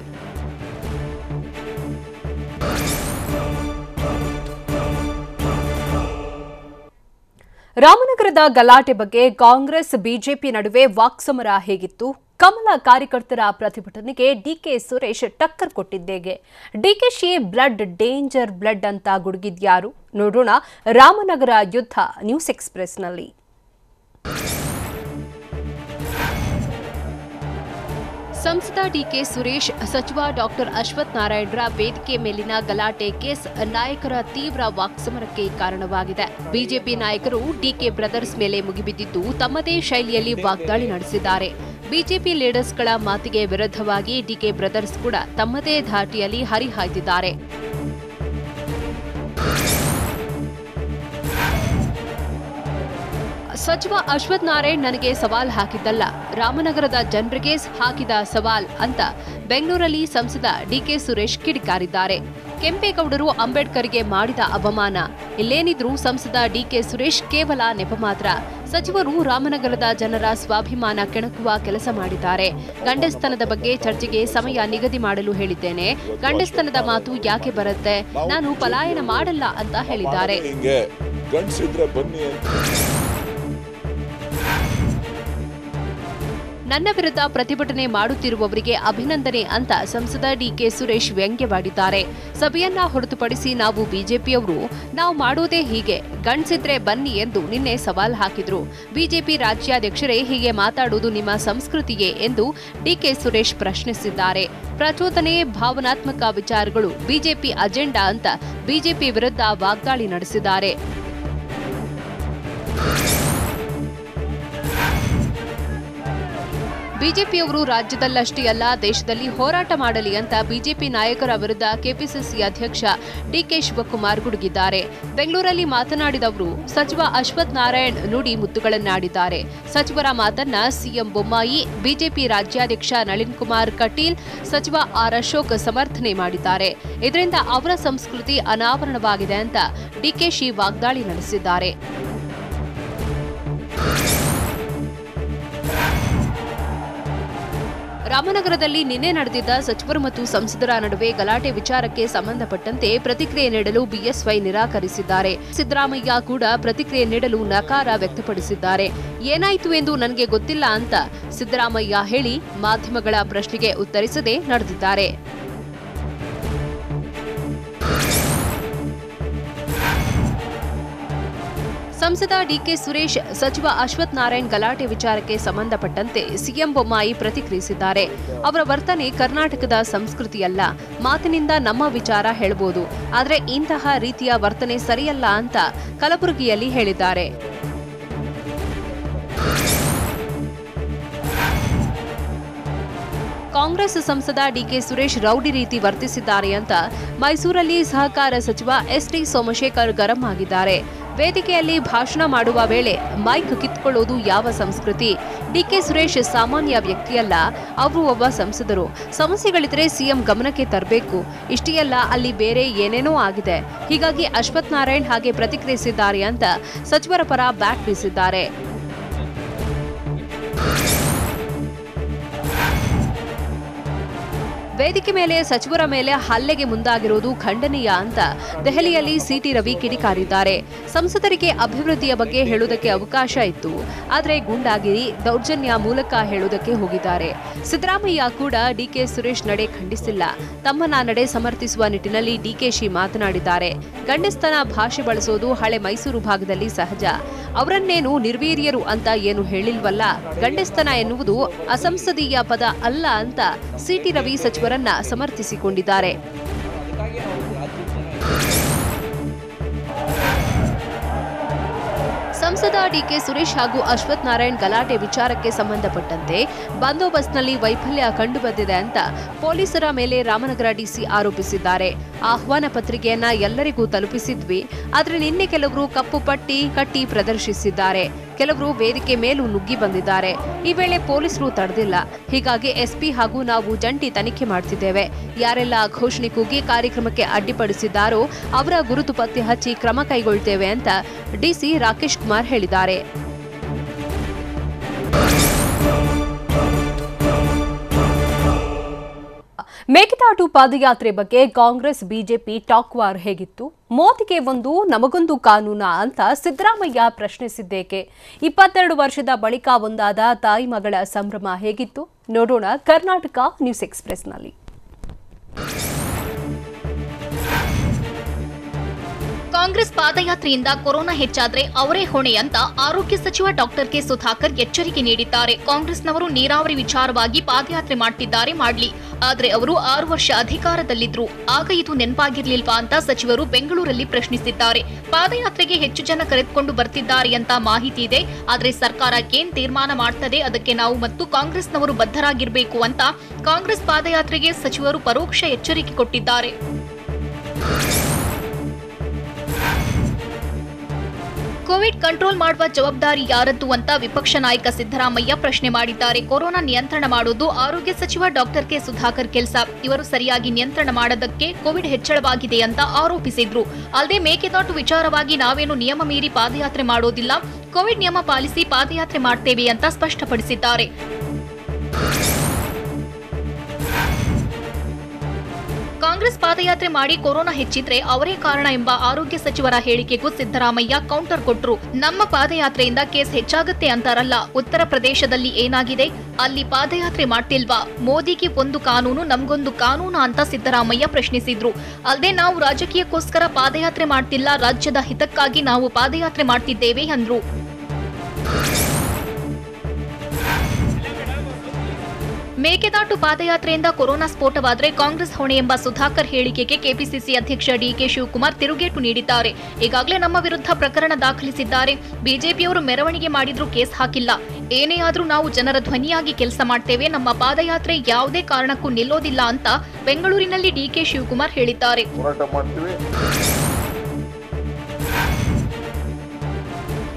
ರಾಮನಗರದ ಗಲಾಟೆ ಬಗ್ಗೆ ಕಾಂಗ್ರೆಸ್ ಬಿಜೆಪಿ ನಡುವೆ ವಾಕ್ಸಮರ ಹೇಗಿತ್ತು? ಕಮಲ ಕಾರ್ಯಕರ್ತರ ಪ್ರತಿಭಟನೆಗೆ ಡಿಕೆ ಸುರೇಶ್ ಟಕ್ಕರ್ ಕೊಟ್ಟಿದ್ದೇಗೆ? ಡಿಕೆಶಿ ಬ್ಲಡ್ ಡೇಂಜರ್ ಬ್ಲಡ್ ಅಂತ ಗುಡುಗಿದ್ಯಾರು? ನೋಡೋಣ ರಾಮನಗರ ಯುದ್ಧ ನ್ಯೂಸ್ ಎಕ್ಸ್‌ಪ್ರೆಸ್‌ನಲ್ಲಿ. ಸಂಸದ ಡಿಕೆ ಸುರೇಶ್, ಸಚಿವ ಡಾಕ್ಟರ್ ಅಶ್ವಥ್ ನಾರಾಯಣರ ವೇದಿಕೆ ಮೇಲಿನ ಗಲಾಟೆ ಕೇಸ್ ನಾಯಕರ ತೀವ್ರ ವಾಕ್ಸಮರಕ್ಕೆ ಕಾರಣವಾಗಿದೆ. ಬಿಜೆಪಿ ನಾಯಕರು ಡಿಕೆ ಬ್ರದರ್ಸ್ ಮೇಲೆ ಮುಗಿಬಿದ್ದಿದ್ದು ತಮ್ಮದೇ ಶೈಲಿಯಲ್ಲಿ ವಾಗ್ದಾಳಿ ನಡೆಸಿದ್ದಾರೆ. ಬಿಜೆಪಿ ಲೀಡರ್ಸ್ಗಳ ಮಾತಿಗೆ ವಿರುದ್ಧವಾಗಿ ಡಿಕೆ ಬ್ರದರ್ಸ್ ಕೂಡ ತಮ್ಮದೇ ಧಾಟಿಯಲ್ಲಿ ಹರಿಹಾಯ್ದಿದ್ದಾರೆ. ಸಚಿವ ಅಶ್ವಥ್ ನಾರಾಯಣ್ ನನಗೆ ಸವಾಲ್ ಹಾಕಿದ್ದಲ್ಲ, ರಾಮನಗರದ ಜನರಿಗೆ ಹಾಕಿದ ಸವಾಲ್ ಅಂತ ಬೆಂಗಳೂರಲ್ಲಿ ಸಂಸದ ಡಿಕೆ ಸುರೇಶ್ ಕಿಡಿಕಾರಿದ್ದಾರೆ. ಕೆಂಪೇಗೌಡರು ಅಂಬೇಡ್ಕರ್ಗೆ ಮಾಡಿದ ಅವಮಾನ, ಇಲ್ಲೇನಿದ್ರೂ ಸಂಸದ ಡಿಕೆ ಸುರೇಶ್ ಕೇವಲ ನೆಪ ಮಾತ್ರ. ಸಚಿವರು ರಾಮನಗರದ ಜನರ ಸ್ವಾಭಿಮಾನ ಕೆಣಕುವ ಕೆಲಸ ಮಾಡಿದ್ದಾರೆ. ಗಂಡಸ್ತನದ ಬಗ್ಗೆ ಚರ್ಚೆಗೆ ಸಮಯ ನಿಗದಿ ಮಾಡಲು ಹೇಳಿದ್ದೇನೆ. ಗಂಡಸ್ತನದ ಮಾತು ಯಾಕೆ ಬರುತ್ತೆ? ನಾನು ಪಲಾಯನ ಮಾಡಲ್ಲ ಅಂತ ಹೇಳಿದ್ದಾರೆ. ನನ್ನ ವಿರುದ್ಧ ಪ್ರತಿಭಟನೆ ಮಾಡುತ್ತಿರುವವರಿಗೆ ಅಭಿನಂದನೆ ಅಂತ ಸಂಸದ ಡಿಕೆ ಸುರೇಶ್ ವ್ಯಂಗ್ಯವಾಡಿದ್ದಾರೆ. ಸಭೆಯನ್ನ ಹೊರತುಪಡಿಸಿ ನಾವು ಬಿಜೆಪಿಯವರು ನಾವು ಮಾಡೋದೇ ಹೀಗೆ, ಗಂಡ್ಸಿದ್ರೆ ಬನ್ನಿ ಎಂದು ನಿನ್ನೆ ಸವಾಲ್ ಹಾಕಿದ್ರು. ಬಿಜೆಪಿ ರಾಜ್ಯಾಧ್ಯಕ್ಷರೇ ಹೀಗೆ ಮಾತಾಡುವುದು ನಿಮ್ಮ ಸಂಸ್ಕೃತಿಯೇ ಎಂದು ಡಿಕೆ ಸುರೇಶ್ ಪ್ರಶ್ನಿಸಿದ್ದಾರೆ. ಪ್ರಚೋದನೆ, ಭಾವನಾತ್ಮಕ ವಿಚಾರಗಳು ಬಿಜೆಪಿ ಅಜೆಂಡಾ ಅಂತ ಬಿಜೆಪಿ ವಿರುದ್ಧ ವಾಗ್ದಾಳಿ ನಡೆಸಿದ್ದಾರೆ. ಬಿಜೆಪಿಯವರು ರಾಜ್ಯದಲ್ಲಷ್ಟೇ ಅಲ್ಲ ದೇಶದಲ್ಲಿ ಹೋರಾಟ ಮಾಡಲಿ ಅಂತ ಬಿಜೆಪಿ ನಾಯಕರ ವಿರುದ್ಧ ಕೆಪಿಸಿಸಿ ಅಧ್ಯಕ್ಷ ಡಿಕೆ ಶಿವಕುಮಾರ್ ಗುಡುಗಿದ್ದಾರೆ. ಬೆಂಗಳೂರಲ್ಲಿ ಮಾತನಾಡಿದ ಅವರು ಸಚಿವ ಅಶ್ವಥ್ ನಾರಾಯಣ್ ನುಡಿ ಮುತ್ತುಗಳನ್ನಾಡಿದ್ದಾರೆ. ಸಚಿವರ ಮಾತನ್ನ ಸಿಎಂ ಬೊಮ್ಮಾಯಿ, ಬಿಜೆಪಿ ರಾಜ್ಯಾಧ್ಯಕ್ಷ ನಳಿನ್ ಕುಮಾರ್ ಕಟೀಲ್, ಸಚಿವ ಆರ್ ಅಶೋಕ್ ಸಮರ್ಥನೆ ಮಾಡಿದ್ದಾರೆ. ಇದರಿಂದ ಅವರ ಸಂಸ್ಕೃತಿ ಅನಾವರಣವಾಗಿದೆ ಅಂತ ಡಿಕೆಶಿ ವಾಗ್ದಾಳಿ ನಡೆಸಿದ್ದಾರೆ. ರಾಮನಗರದಲ್ಲಿ ನಿನ್ನೆ ನಡೆದಿದ್ದ ಸಚಿವರು ಮತ್ತು ಸಂಸದರ ನಡುವೆ ಗಲಾಟೆ ವಿಚಾರಕ್ಕೆ ಸಂಬಂಧಪಟ್ಟಂತೆ ಪ್ರತಿಕ್ರಿಯೆ ನೀಡಲು ಬಿಎಸ್ವೈ ನಿರಾಕರಿಸಿದ್ದಾರೆ. ಸಿದ್ದರಾಮಯ್ಯ ಕೂಡ ಪ್ರತಿಕ್ರಿಯೆ ನೀಡಲು ನಕಾರ ವ್ಯಕ್ತಪಡಿಸಿದ್ದಾರೆ. ಏನಾಯಿತು ಎಂದು ನನಗೆ ಗೊತ್ತಿಲ್ಲ ಅಂತ ಸಿದ್ದರಾಮಯ್ಯ ಹೇಳಿ ಮಾಧ್ಯಮಗಳ ಪ್ರಶ್ನೆಗೆ ಉತ್ತರಿಸದೆ ನಡೆದಿದ್ದಾರೆ. ಸಂಸದ ಡಿಕೆ ಸುರೇಶ್, ಸಚಿವ ಅಶ್ವಥ್ ನಾರಾಯಣ್ ಗಲಾಟೆ ವಿಚಾರಕ್ಕೆ ಸಂಬಂಧಪಟ್ಟಂತೆ ಸಿಎಂ ಬೊಮ್ಮಾಯಿ ಪ್ರತಿಕ್ರಿಯಿಸಿದ್ದಾರೆ. ಅವರ ವರ್ತನೆ ಕರ್ನಾಟಕದ ಸಂಸ್ಕೃತಿಯಲ್ಲ. ಮಾತಿನಿಂದ ನಮ್ಮ ವಿಚಾರ ಹೇಳಬಹುದು, ಆದರೆ ಇಂತಹ ರೀತಿಯ ವರ್ತನೆ ಸರಿಯಲ್ಲ ಅಂತ ಕಲಬುರಗಿಯಲ್ಲಿ ಹೇಳಿದ್ದಾರೆ. ಕಾಂಗ್ರೆಸ್ ಸಂಸದ ಡಿಕೆ ಸುರೇಶ್ ರೌಡಿ ರೀತಿ ವರ್ತಿಸಿದ್ದಾರೆ ಅಂತ ಮೈಸೂರಲ್ಲಿ ಸಹಕಾರ ಸಚಿವ ಎಸ್ಟಿ ಸೋಮಶೇಖರ್ ಗರಂ ಆಗಿದ್ದಾರೆ. ವೇದಿಕೆಯಲ್ಲಿ ಭಾಷಣ ಮಾಡುವ ವೇಳೆ ಮೈಕ್ ಕಿತ್ತುಕೊಳ್ಳೋದು ಯಾವ ಸಂಸ್ಕೃತಿ? ಡಿಕೆ ಸುರೇಶ್ ಸಾಮಾನ್ಯ ವ್ಯಕ್ತಿಯಲ್ಲ, ಅವರು ಒಬ್ಬ ಸಂಸದರು. ಸಮಸ್ಯೆಗಳಿದ್ರೆ ಸಿಎಂ ಗಮನಕ್ಕೆ ತರಬೇಕು. ಇಷ್ಟೇ ಅಲ್ಲ, ಅಲ್ಲಿ ಬೇರೆ ಏನೇನೋ ಆಗಿದೆ. ಹೀಗಾಗಿ ಅಶ್ವಥ್ ನಾರಾಯಣ್ ಹಾಗೆ ಪ್ರತಿಕ್ರಿಯಿಸಿದ್ದಾರೆ ಅಂತ ಸಚಿವರ ಪರ ಬ್ಯಾಟ್ ಬೀಸಿದ್ದಾರೆ. ವೇದಿಕೆ ಮೇಲೆ ಸಚಿವರ ಮೇಲೆ ಹಲ್ಲೆಗೆ ಮುಂದಾಗಿರುವುದು ಖಂಡನೀಯ ಅಂತ ದೆಹಲಿಯಲ್ಲಿ ಸಿಟಿ ರವಿ ಕಿಡಿಕಾರಿದ್ದಾರೆ. ಸಂಸದರಿಗೆ ಅಭಿವೃದ್ಧಿಯ ಬಗ್ಗೆ ಹೇಳುವುದಕ್ಕೆ ಅವಕಾಶ ಇತ್ತು, ಆದರೆ ಗೂಂಡಾಗಿರಿ, ದೌರ್ಜನ್ಯ ಮೂಲಕ ಹೇಳುವುದಕ್ಕೆ ಹೋಗಿದ್ದಾರೆ. ಸಿದ್ದರಾಮಯ್ಯ ಕೂಡ ಡಿಕೆ ಸುರೇಶ್ ನಡೆ ಖಂಡಿಸಿಲ್ಲ. ತಮ್ಮನ ನಡೆ ಸಮರ್ಥಿಸುವ ನಿಟ್ಟಿನಲ್ಲಿ ಡಿಕೆಶಿ ಮಾತನಾಡಿದ್ದಾರೆ. ಗಂಡಸ್ತನ ಭಾಷೆ ಬಳಸೋದು ಹಳೆ ಮೈಸೂರು ಭಾಗದಲ್ಲಿ ಸಹಜ. ಅವರನ್ನೇನು ನಿರ್ವೀರ್ಯರು ಅಂತ ಏನು ಹೇಳಿಲ್ವಲ್ಲ. ಗಂಡಸ್ತನ ಎನ್ನುವುದು ಅಸಂಸದೀಯ ಪದ ಅಲ್ಲ ಅಂತ ಸಿಟಿ ರವಿ ಸಚಿವರನ್ನ ಸಮರ್ಥಿಸಿಕೊಂಡಿದ್ದಾರೆ. ಸಂಸದ ಡಿಕೆ ಸುರೇಶ್ ಹಾಗೂ ಅಶ್ವಥ್ ನಾರಾಯಣ್ ಗಲಾಟೆ ವಿಚಾರಕ್ಕೆ ಸಂಬಂಧಪಟ್ಟಂತೆ ಬಂದೋಬಸ್ತ್ನಲ್ಲಿ ವೈಫಲ್ಯ ಕಂಡುಬಂದಿದೆ ಅಂತ ಪೊಲೀಸರ ಮೇಲೆ ರಾಮನಗರ ಡಿಸಿ ಆರೋಪಿಸಿದ್ದಾರೆ. ಆಹ್ವಾನ ಪತ್ರಿಕೆಯನ್ನ ಎಲ್ಲರಿಗೂ ತಲುಪಿಸಿದ್ವಿ, ಆದರೆ ನಿನ್ನೆ ಕೆಲವರು ಕಪ್ಪು ಪಟ್ಟಿ ಕಟ್ಟಿ ಪ್ರದರ್ಶಿಸಿದ್ದಾರೆ. ಕೆಲವರು ವೇದಿಕೆ ಮೇಲೂ ನುಗ್ಗಿ ಬಂದಿದ್ದಾರೆ. ಈ ವೇಳೆ ಪೊಲೀಸರು ತಡೆದಿಲ್ಲ. ಹೀಗಾಗಿ ಎಸ್ಪಿ ಹಾಗೂ ನಾವು ಜಂಟಿ ತನಿಖೆ ಮಾಡ್ತಿದ್ದೇವೆ. ಯಾರೆಲ್ಲ ಘೋಷಣೆ ಕೂಗಿ ಕಾರ್ಯಕ್ರಮಕ್ಕೆ ಅಡ್ಡಿಪಡಿಸಿದ್ದಾರೋ ಅವರ ಗುರುತು ಪತ್ತೆ ಹಚ್ಚಿ ಕ್ರಮ ಕೈಗೊಳ್ತೇವೆ ಅಂತ ಡಿಸಿ ರಾಕೇಶ್ ಕುಮಾರ್ ಹೇಳಿದ್ದಾರೆ. ಮೇಕೆದಾಟು ಪಾದಯಾತ್ರೆ ಬಗ್ಗೆ ಕಾಂಗ್ರೆಸ್ ಬಿಜೆಪಿ ಟಾಕ್ ವಾರ್ ಹೇಗಿತ್ತು? ಮೋದಿಗೆ ಒಂದು ನಮಗೊಂದು ಕಾನೂನಾ ಅಂತ ಸಿದ್ದರಾಮಯ್ಯ ಪ್ರಶ್ನಿಸಿದ್ದೇಕೆ? 22 ವರ್ಷದ ಬಳಿಕ ಒಂದಾದ ತಾಯಿ ಮಗಳ ಸಂಭ್ರಮ ಹೇಗಿತ್ತು? ನೋಡೋಣ ಕರ್ನಾಟಕ ನ್ಯೂಸ್ ಎಕ್ಸ್‌ಪ್ರೆಸ್‌ನಲ್ಲಿ. ಕಾಂಗ್ರೆಸ್ ಪಾದಯಾತ್ರೆಯಿಂದ ಕೊರೋನಾ ಹೆಚ್ಚಾದ್ರೆ ಅವರೇ ಹೊಣೆ ಅಂತ ಆರೋಗ್ಯ ಸಚಿವ ಡಾಕ್ಟರ್ ಕೆ ಸುಧಾಕರ್ ಎಚ್ಚರಿಕೆ ನೀಡಿದ್ದಾರೆ. ಕಾಂಗ್ರೆಸ್ನವರು ನೀರಾವರಿ ವಿಚಾರವಾಗಿ ಪಾದಯಾತ್ರೆ ಮಾಡ್ತಿದ್ದಾರೆ, ಮಾಡ್ಲಿ, ಆದ್ರೆ ಅವರು 6 ವರ್ಷ ಅಧಿಕಾರದಲ್ಲಿದ್ರು, ಆಗ ಇದು ನೆನಪಾಗಿರ್ಲಿಲ್ವಾ ಅಂತ ಸಚಿವರು ಬೆಂಗಳೂರಲ್ಲಿ ಪ್ರಶ್ನಿಸಿದ್ದಾರೆ. ಪಾದಯಾತ್ರೆಗೆ ಹೆಚ್ಚು ಜನ ಕರೆದುಕೊಂಡು ಬರ್ತಿದ್ದಾರೆ ಅಂತ ಮಾಹಿತಿ ಇದೆ, ಆದ್ರೆ ಸರ್ಕಾರ ಏನ್ ತೀರ್ಮಾನ ಮಾಡ್ತದೆ ಅದಕ್ಕೆ ನಾವು ಮತ್ತು ಕಾಂಗ್ರೆಸ್ನವರು ಬದ್ಧರಾಗಿರ್ಬೇಕು ಅಂತ ಕಾಂಗ್ರೆಸ್ ಪಾದಯಾತ್ರೆಗೆ ಸಚಿವರು ಪರೋಕ್ಷ ಎಚ್ಚರಿಕೆ ಕೊಟ್ಟಿದ್ದಾರೆ. ಕೋವಿಡ್ ಕಂಟ್ರೋಲ್ ಮಾಡುವ ಜವಾಬ್ದಾರಿ ಯಾರದ್ದು ಅಂತ ವಿಪಕ್ಷ ನಾಯಕ ಸಿದ್ದರಾಮಯ್ಯ ಪ್ರಶ್ನೆ ಮಾಡಿದ್ದಾರೆ. ಕೊರೋನಾ ನಿಯಂತ್ರಣ ಮಾಡೋದು ಆರೋಗ್ಯ ಸಚಿವ ಡಾಕ್ಟರ್ ಕೆ ಸುಧಾಕರ್ ಕೆಲಸ. ಇವರು ಸರಿಯಾಗಿ ನಿಯಂತ್ರಣ ಮಾಡೋದಕ್ಕೆ ಕೋವಿಡ್ ಹೆಚ್ಚಳವಾಗಿದೆ ಅಂತ ಆರೋಪಿಸಿದ್ರು. ಅಲ್ಲದೆ ಮೇಕೆದಾಟು ವಿಚಾರವಾಗಿ ನಾವೇನು ನಿಯಮ ಮೀರಿ ಪಾದಯಾತ್ರೆ ಮಾಡೋದಿಲ್ಲ, ಕೋವಿಡ್ ನಿಯಮ ಪಾಲಿಸಿ ಪಾದಯಾತ್ರೆ ಮಾಡ್ತೇವೆ ಅಂತ ಸ್ಪಷ್ಟಪಡಿಸಿದ್ದಾರೆ. ಕಾಂಗ್ರೆಸ್ ಪಾದಯಾತ್ರೆ ಮಾಡಿ ಕೊರೋನಾ ಹೆಚ್ಚಿದ್ರೆ ಅವರೇ ಕಾರಣ ಎಂಬ ಆರೋಗ್ಯ ಸಚಿವರ ಹೇಳಿಕೆಗೂ ಸಿದ್ದರಾಮಯ್ಯ ಕೌಂಟರ್ ಕೊಟ್ರು. ನಮ್ಮ ಪಾದಯಾತ್ರೆಯಿಂದ ಕೇಸ್ ಹೆಚ್ಚಾಗುತ್ತೆ ಅಂತಾರಲ್ಲ, ಉತ್ತರ ಪ್ರದೇಶದಲ್ಲಿ ಏನಾಗಿದೆ? ಅಲ್ಲಿ ಪಾದಯಾತ್ರೆ ಮಾಡ್ತಿಲ್ವಾ? ಮೋದಿಗೆ ಒಂದು ಕಾನೂನು ನಮ್ಗೊಂದು ಕಾನೂನು ಅಂತ ಸಿದ್ದರಾಮಯ್ಯ ಪ್ರಶ್ನಿಸಿದ್ರು. ಅಲ್ಲದೆ ನಾವು ರಾಜಕೀಯಕ್ಕೋಸ್ಕರ ಪಾದಯಾತ್ರೆ ಮಾಡ್ತಿಲ್ಲ, ರಾಜ್ಯದ ಹಿತಕ್ಕಾಗಿ ನಾವು ಪಾದಯಾತ್ರೆ ಮಾಡ್ತಿದ್ದೇವೆ ಅಂದ್ರು. ಮೇಕೆದಾಟು ಪಾದಯಾತ್ರೆಯಿಂದ ಕೊರೋನಾ ಸ್ಫೋಟವಾದರೆ ಕಾಂಗ್ರೆಸ್ ಹೊಣೆ ಎಂಬ ಸುಧಾಕರ್ ಹೇಳಿಕೆಗೆ ಕೆಪಿಸಿಸಿ ಅಧ್ಯಕ್ಷ ಡಿಕೆ ಶಿವಕುಮಾರ್ ತಿರುಗೇಟು ನೀಡಿದ್ದಾರೆ. ಈಗಾಗಲೇ ನಮ್ಮ ವಿರುದ್ಧ ಪ್ರಕರಣ ದಾಖಲಿಸಿದ್ದಾರೆ. ಬಿಜೆಪಿಯವರು ಮೆರವಣಿಗೆ ಮಾಡಿದ್ರೂ ಕೇಸ್ ಹಾಕಿಲ್ಲ. ಏನೇ ಆದ್ರೂ ನಾವು ಜನರ ಧ್ವನಿಯಾಗಿ ಕೆಲಸ ಮಾಡ್ತೇವೆ, ನಮ್ಮ ಪಾದಯಾತ್ರೆ ಯಾವುದೇ ಕಾರಣಕ್ಕೂ ನಿಲ್ಲೋದಿಲ್ಲ ಅಂತ ಬೆಂಗಳೂರಿನಲ್ಲಿ ಡಿಕೆ ಶಿವಕುಮಾರ್ ಹೇಳಿದ್ದಾರೆ.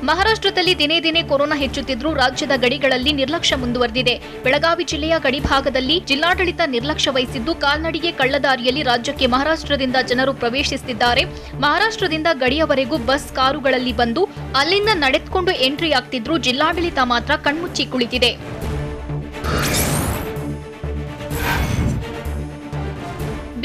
ಮಹಾರಾಷ್ಟ್ರದಲ್ಲಿ ದಿನೇ ದಿನೇ ಕೊರೋನಾ ಹೆಚ್ಚುತ್ತಿದ್ರೂ ರಾಜ್ಯದ ಗಡಿಗಳಲ್ಲಿ ನಿರ್ಲಕ್ಷ್ಯ ಮುಂದುವರೆದಿದೆ. ಬೆಳಗಾವಿ ಜಿಲ್ಲೆಯ ಗಡಿಭಾಗದಲ್ಲಿ ಜಿಲ್ಲಾಡಳಿತ ನಿರ್ಲಕ್ಷ್ಯ ವಹಿಸಿದ್ದು ಕಾಲ್ನಡಿಗೆ ಕಳ್ಳದಾರಿಯಲ್ಲಿ ರಾಜ್ಯಕ್ಕೆ ಮಹಾರಾಷ್ಟ್ರದಿಂದ ಜನರು ಪ್ರವೇಶಿಸುತ್ತಿದ್ದಾರೆ. ಮಹಾರಾಷ್ಟ್ರದಿಂದ ಗಡಿಯವರೆಗೂ ಬಸ್, ಕಾರುಗಳಲ್ಲಿ ಬಂದು ಅಲ್ಲಿಂದ ನಡೆದುಕೊಂಡು ಎಂಟ್ರಿ ಆಗ್ತಿದ್ರು. ಜಿಲ್ಲಾಡಳಿತ ಮಾತ್ರ ಕಣ್ಮುಚ್ಚಿ ಕುಳಿತಿದೆ.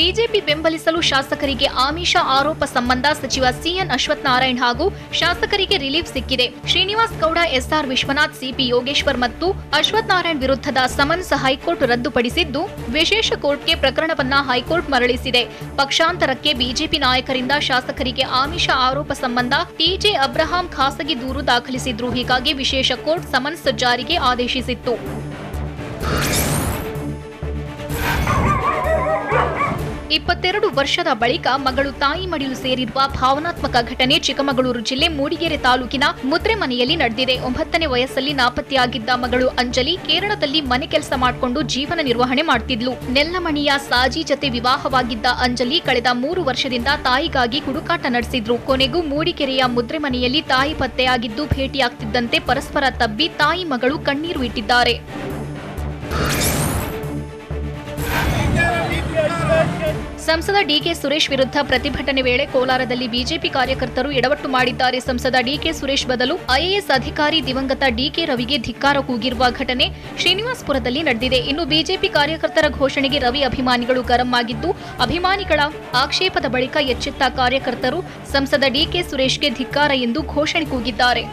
ಬಿಜೆಪಿ ಬೆಂಬಲಿಸಲು ಶಾಸಕರಿಗೆ ಆಮಿಷ ಆರೋಪ ಸಂಬಂಧ ಸಚಿವ ಸಿಎನ್ ಅಶ್ವಥ್ ನಾರಾಯಣ್ ಹಾಗೂ ಶಾಸಕರಿಗೆ ರಿಲೀಫ್ ಸಿಕ್ಕಿದೆ. ಶ್ರೀನಿವಾಸ್ ಗೌಡ, ಎಸ್ಆರ್ ವಿಶ್ವನಾಥ್, ಸಿಪಿ ಯೋಗೇಶ್ವರ್ ಮತ್ತು ಅಶ್ವಥ್ ನಾರಾಯಣ್ ವಿರುದ್ಧದ ಸಮನ್ಸ್ ಹೈಕೋರ್ಟ್ ರದ್ದುಪಡಿಸಿದ್ದು, ವಿಶೇಷ ಕೋರ್ಟ್ಗೆ ಪ್ರಕರಣವನ್ನ ಹೈಕೋರ್ಟ್ ಮರಳಿಸಿದೆ. ಪಕ್ಷಾಂತರಕ್ಕೆ ಬಿಜೆಪಿ ನಾಯಕರಿಂದ ಶಾಸಕರಿಗೆ ಆಮಿಷ ಆರೋಪ ಸಂಬಂಧ ಟಿಜೆ ಅಬ್ರಹಾಂ ಖಾಸಗಿ ದೂರು ದಾಖಲಿಸಿದ್ರು. ಹೀಗಾಗಿ ವಿಶೇಷ ಕೋರ್ಟ್ ಸಮನ್ಸ್ ಜಾರಿಗೆ ಆದೇಶಿಸಿತ್ತು. 22 ವರ್ಷದ ಬಳಿಕ ಮಗಳು ತಾಯಿ ಮಡಿಲು ಸೇರಿರುವ ಭಾವನಾತ್ಮಕ ಘಟನೆ ಚಿಕ್ಕಮಗಳೂರು ಜಿಲ್ಲೆ ಮೂಡಿಗೆರೆ ತಾಲೂಕಿನ ಮುದ್ರೆಮನೆಯಲ್ಲಿ ನಡೆದಿದೆ. 9ನೇ ವಯಸ್ಸಲ್ಲಿ ನಾಪತ್ತೆಯಾಗಿದ್ದ ಮಗಳು ಅಂಜಲಿ ಕೇರಳದಲ್ಲಿ ಮನೆ ಕೆಲಸ ಮಾಡಿಕೊಂಡು ಜೀವನ ನಿರ್ವಹಣೆ ಮಾಡ್ತಿದ್ಲು. ನೆಲ್ಲಮಣಿಯ ಸಾಜಿ ಜತೆ ವಿವಾಹವಾಗಿದ್ದ ಅಂಜಲಿ ಕಳೆದ 3 ವರ್ಷದಿಂದ ತಾಯಿಗಾಗಿ ಹುಡುಕಾಟ ನಡೆಸಿದ್ರು. ಕೊನೆಗೂ ಮೂಡಿಗೆರೆಯ ಮುದ್ರೆಮನೆಯಲ್ಲಿ ತಾಯಿ ಪತ್ತೆಯಾಗಿದ್ದು ಭೇಟಿಯಾಗ್ತಿದ್ದಂತೆ ಪರಸ್ಪರ ತಬ್ಬಿ ತಾಯಿ ಮಗಳು ಕಣ್ಣೀರು ಇಟ್ಟಿದ್ದಾರೆ. ಸಂಸದ ಡಿಕೆ ಸುರೇಶ್ ವಿರುದ್ಧ ಪ್ರತಿಭಟನೆ ವೇಳೆ ಕೋಲಾರದಲ್ಲಿ ಬಿಜೆಪಿ ಕಾರ್ಯಕರ್ತರು ಎಡವಟ್ಟು ಮಾಡಿದ್ದಾರೆ. ಸಂಸದ ಡಿಕೆ ಸುರೇಶ್ ಬದಲು ಐಎಎಸ್ ಅಧಿಕಾರಿ ದಿವಂಗತ ಡಿಕೆ ರವಿಗೆ ಧಿಕ್ಕಾರ ಕೂಗಿರುವ ಘಟನೆ ಶ್ರೀನಿವಾಸಪುರದಲ್ಲಿ ನಡೆದಿದೆ. ಇನ್ನು ಬಿಜೆಪಿ ಕಾರ್ಯಕರ್ತರ ಘೋಷಣೆಗೆ ರವಿ ಅಭಿಮಾನಿಗಳು ಗರಂ ಆಗಿದ್ದು, ಅಭಿಮಾನಿಗಳ ಆಕ್ಷೇಪದ ಬಳಿಕ ಎಚ್ಚೆತ್ತ ಕಾರ್ಯಕರ್ತರು ಸಂಸದ ಡಿಕೆ ಸುರೇಶ್ಗೆ ಧಿಕ್ಕಾರ ಎಂದು ಘೋಷಣೆ ಕೂಗಿದ್ದಾರೆ.